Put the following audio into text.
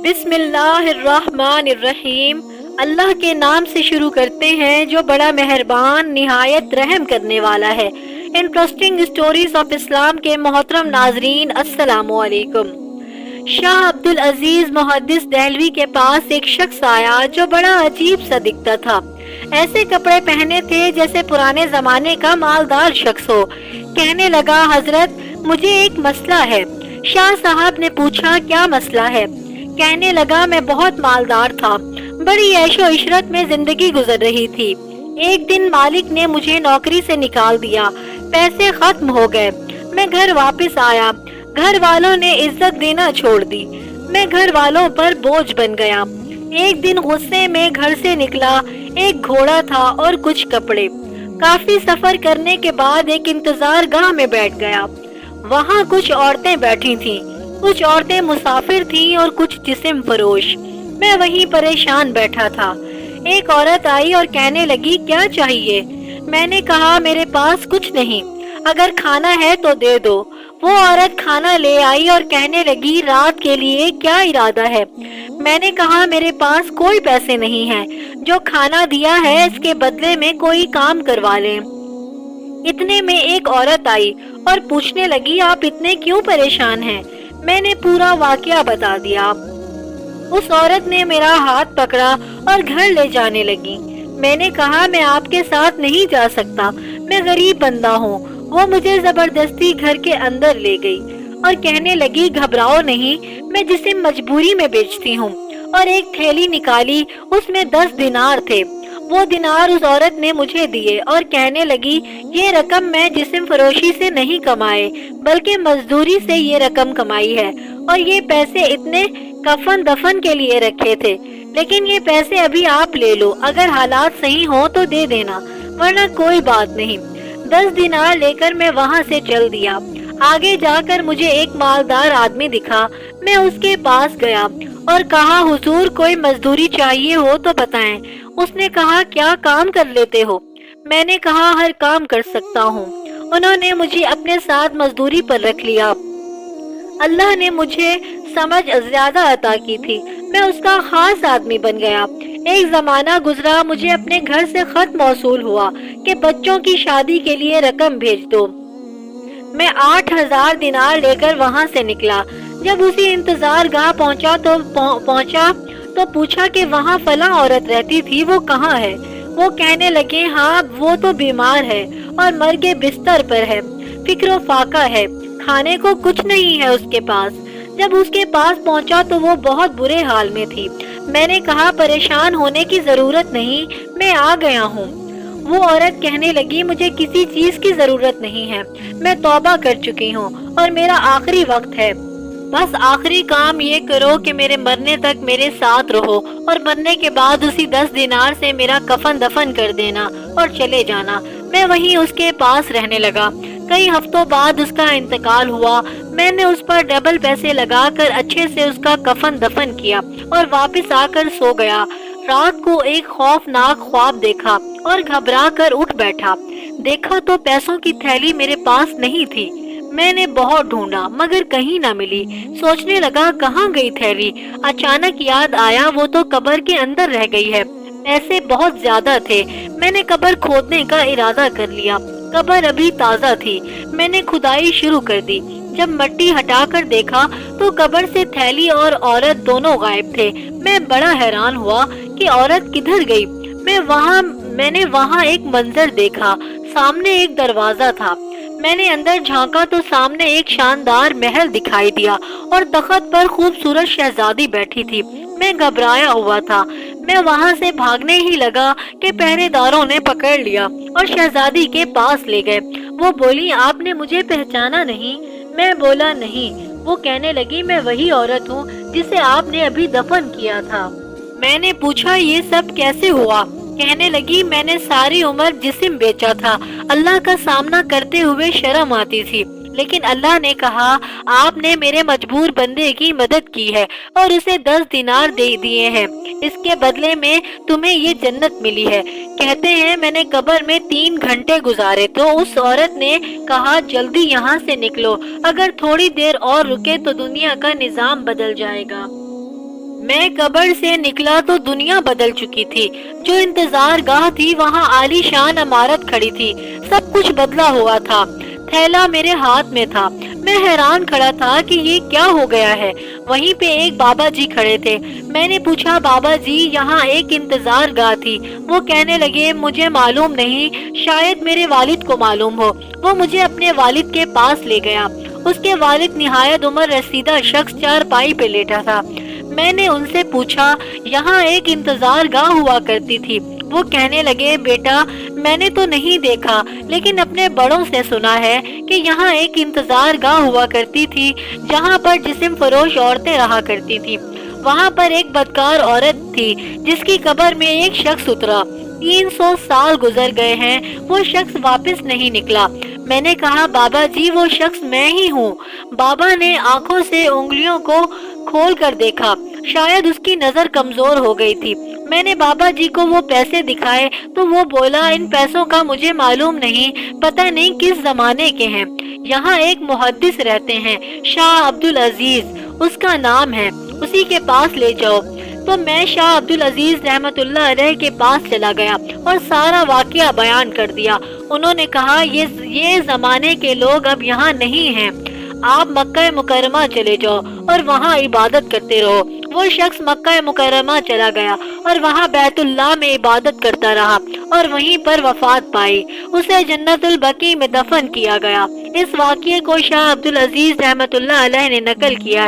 بسم اللہ الرحمن الرحیم۔ اللہ کے نام سے شروع کرتے ہیں جو بڑا مہربان نہایت رحم کرنے والا ہے۔ انٹرسٹنگ اسٹوریز آف اسلام کے محترم ناظرین، السلام علیکم۔ شاہ عبدالعزیز محدث دہلوی کے پاس ایک شخص آیا جو بڑا عجیب سا دکھتا تھا۔ ایسے کپڑے پہنے تھے جیسے پرانے زمانے کا مالدار شخص ہو۔ کہنے لگا، حضرت مجھے ایک مسئلہ ہے۔ شاہ صاحب نے پوچھا، کیا مسئلہ ہے؟ کہنے لگا، میں بہت مالدار تھا، بڑی عیش و عشرت میں زندگی گزر رہی تھی۔ ایک دن مالک نے مجھے نوکری سے نکال دیا، پیسے ختم ہو گئے، میں گھر واپس آیا، گھر والوں نے عزت دینا چھوڑ دی، میں گھر والوں پر بوجھ بن گیا۔ ایک دن غصے میں گھر سے نکلا، ایک گھوڑا تھا اور کچھ کپڑے۔ کافی سفر کرنے کے بعد ایک انتظار گاہ میں بیٹھ گیا۔ وہاں کچھ عورتیں بیٹھی تھیں، کچھ عورتیں مسافر تھیں اور کچھ جسم فروش۔ میں وہیں پریشان بیٹھا تھا۔ ایک عورت آئی اور کہنے لگی، کیا چاہیے؟ میں نے کہا، میرے پاس کچھ نہیں، اگر کھانا ہے تو دے دو۔ وہ عورت کھانا لے آئی اور کہنے لگی، رات کے لیے کیا ارادہ ہے؟ میں نے کہا، میرے پاس کوئی پیسے نہیں ہیں، جو کھانا دیا ہے اس کے بدلے میں کوئی کام کروا لیں۔ اتنے میں ایک عورت آئی اور پوچھنے لگی، آپ اتنے کیوں پریشان ہیں؟ میں نے پورا واقعہ بتا دیا۔ اس عورت نے میرا ہاتھ پکڑا اور گھر لے جانے لگی۔ میں نے کہا، میں آپ کے ساتھ نہیں جا سکتا، میں غریب بندہ ہوں۔ وہ مجھے زبردستی گھر کے اندر لے گئی اور کہنے لگی، گھبراؤ نہیں، میں جسم مجبوری میں بیچتی ہوں۔ اور ایک تھیلی نکالی، اس میں 10 دینار تھے۔ وہ دینار اس عورت نے مجھے دیے اور کہنے لگی، یہ رقم میں جسم فروشی سے نہیں کمائے بلکہ مزدوری سے یہ رقم کمائی ہے، اور یہ پیسے اتنے کفن دفن کے لیے رکھے تھے، لیکن یہ پیسے ابھی آپ لے لو، اگر حالات صحیح ہوں تو دے دینا، ورنہ کوئی بات نہیں۔ 10 دینار لے کر میں وہاں سے چل دیا۔ آگے جا کر مجھے ایک مالدار آدمی دکھا، میں اس کے پاس گیا اور کہا، حضور کوئی مزدوری چاہیے ہو تو بتائیں۔ اس نے کہا، کیا کام کر لیتے ہو؟ میں نے کہا، ہر کام کر سکتا ہوں۔ انہوں نے مجھے اپنے ساتھ مزدوری پر رکھ لیا۔ اللہ نے مجھے سمجھ زیادہ عطا کی تھی، میں اس کا خاص آدمی بن گیا۔ ایک زمانہ گزرا، مجھے اپنے گھر سے خط موصول ہوا کہ بچوں کی شادی کے لیے رقم بھیج دو۔ میں 8000 دینار لے کر وہاں سے نکلا۔ جب اسی انتظار گاہ پہنچا تو پوچھا کہ وہاں فلاں عورت رہتی تھی، وہ کہاں ہے؟ وہ کہنے لگے، ہاں وہ تو بیمار ہے اور مرگے بستر پر ہے، فکر و فاقہ ہے، کھانے کو کچھ نہیں ہے اس کے پاس۔ جب اس کے پاس پہنچا تو وہ بہت برے حال میں تھی۔ میں نے کہا، پریشان ہونے کی ضرورت نہیں، میں آ گیا ہوں۔ وہ عورت کہنے لگی، مجھے کسی چیز کی ضرورت نہیں ہے، میں توبہ کر چکی ہوں اور میرا آخری وقت ہے۔ بس آخری کام یہ کرو کہ میرے مرنے تک میرے ساتھ رہو، اور مرنے کے بعد اسی 10 دینار سے میرا کفن دفن کر دینا اور چلے جانا۔ میں وہیں اس کے پاس رہنے لگا۔ کئی ہفتوں بعد اس کا انتقال ہوا۔ میں نے اس پر ڈبل پیسے لگا کر اچھے سے اس کا کفن دفن کیا اور واپس آ کر سو گیا۔ رات کو ایک خوفناک خواب دیکھا اور گھبرا کر اٹھ بیٹھا۔ دیکھا تو پیسوں کی تھیلی میرے پاس نہیں تھی۔ میں نے بہت ڈھونڈا مگر کہیں نہ ملی۔ سوچنے لگا، کہاں گئی تھیلی؟ اچانک یاد آیا، وہ تو قبر کے اندر رہ گئی ہے۔ پیسے بہت زیادہ تھے۔ میں نے قبر کھودنے کا ارادہ کر لیا۔ قبر ابھی تازہ تھی۔ میں نے کھدائی شروع کر دی۔ جب مٹی ہٹا کر دیکھا تو قبر سے تھیلی اور عورت دونوں غائب تھے۔ میں بڑا حیران ہوا کہ عورت کدھر گئی۔ میں نے وہاں ایک منظر دیکھا۔ سامنے ایک دروازہ تھا۔ میں نے اندر جھانکا تو سامنے ایک شاندار محل دکھائی دیا اور تخت پر خوبصورت شہزادی بیٹھی تھی۔ میں گھبرایا ہوا تھا۔ میں وہاں سے بھاگنے ہی لگا کہ پہرے داروں نے پکڑ لیا اور شہزادی کے پاس لے گئے۔ وہ بولی، آپ نے مجھے پہچانا نہیں؟ میں بولا، نہیں۔ وہ کہنے لگی، میں وہی عورت ہوں جسے آپ نے ابھی دفن کیا تھا۔ میں نے پوچھا، یہ سب کیسے ہوا؟ کہنے لگی، میں نے ساری عمر جسم بیچا تھا، اللہ کا سامنا کرتے ہوئے شرم آتی تھی، لیکن اللہ نے کہا، آپ نے میرے مجبور بندے کی مدد کی ہے اور اسے 10 دینار دے دیے ہیں، اس کے بدلے میں تمہیں یہ جنت ملی ہے۔ کہتے ہیں میں نے قبر میں 3 گھنٹے گزارے تو اس عورت نے کہا، جلدی یہاں سے نکلو، اگر تھوڑی دیر اور رکے تو دنیا کا نظام بدل جائے گا۔ میں قبر سے نکلا تو دنیا بدل چکی تھی۔ جو انتظار گاہ تھی وہاں عالی شان عمارت کھڑی تھی، سب کچھ بدلا ہوا تھا۔ تھیلا میرے ہاتھ میں تھا، میں حیران کھڑا تھا کہ یہ کیا ہو گیا ہے۔ وہیں پہ ایک بابا جی کھڑے تھے، میں نے پوچھا بابا جی یہاں ایک انتظار گاہ تھی؟ وہ کہنے لگے مجھے معلوم نہیں، شاید میرے والد کو معلوم ہو۔ وہ مجھے اپنے والد کے پاس لے گیا۔ اس کے والد نہایت عمر رسیدہ شخص چارپائی پہ لیٹا تھا۔ میں نے ان سے پوچھا یہاں ایک انتظار گاہ ہوا کرتی تھی؟ وہ کہنے لگے بیٹا میں نے تو نہیں دیکھا، لیکن اپنے بڑوں سے سنا ہے کہ یہاں ایک انتظار گاہ ہوا کرتی تھی جہاں پر جسم فروش عورتیں رہا کرتی تھی۔ وہاں پر ایک بدکار عورت تھی جس کی قبر میں ایک شخص اترا۔ 300 سال گزر گئے ہیں، وہ شخص واپس نہیں نکلا۔ میں نے کہا بابا جی وہ شخص میں ہی ہوں۔ بابا نے آنکھوں سے انگلیوں کو کھول کر دیکھا، شاید اس کی نظر کمزور ہو گئی تھی۔ میں نے بابا جی کو وہ پیسے دکھائے تو وہ بولا ان پیسوں کا مجھے معلوم نہیں، پتہ نہیں کس زمانے کے ہیں۔ یہاں ایک محدث رہتے ہیں، شاہ عبدالعزیز اس کا نام ہے، اسی کے پاس لے جاؤ۔ تو میں شاہ عبدالعزیز رحمت اللہ علیہ کے پاس چلا گیا اور سارا واقعہ بیان کر دیا۔ انہوں نے کہا یہ زمانے کے لوگ اب یہاں نہیں ہیں، آپ مکہ مکرمہ چلے جاؤ اور وہاں عبادت کرتے رہو۔ وہ شخص مکہ مکرمہ چلا گیا اور وہاں بیت اللہ میں عبادت کرتا رہا اور وہیں پر وفات پائی۔ اسے جنت البقیع میں دفن کیا گیا۔ اس واقعے کو شاہ عبدالعزیز رحمت اللہ علیہ نے نقل کیا ہے۔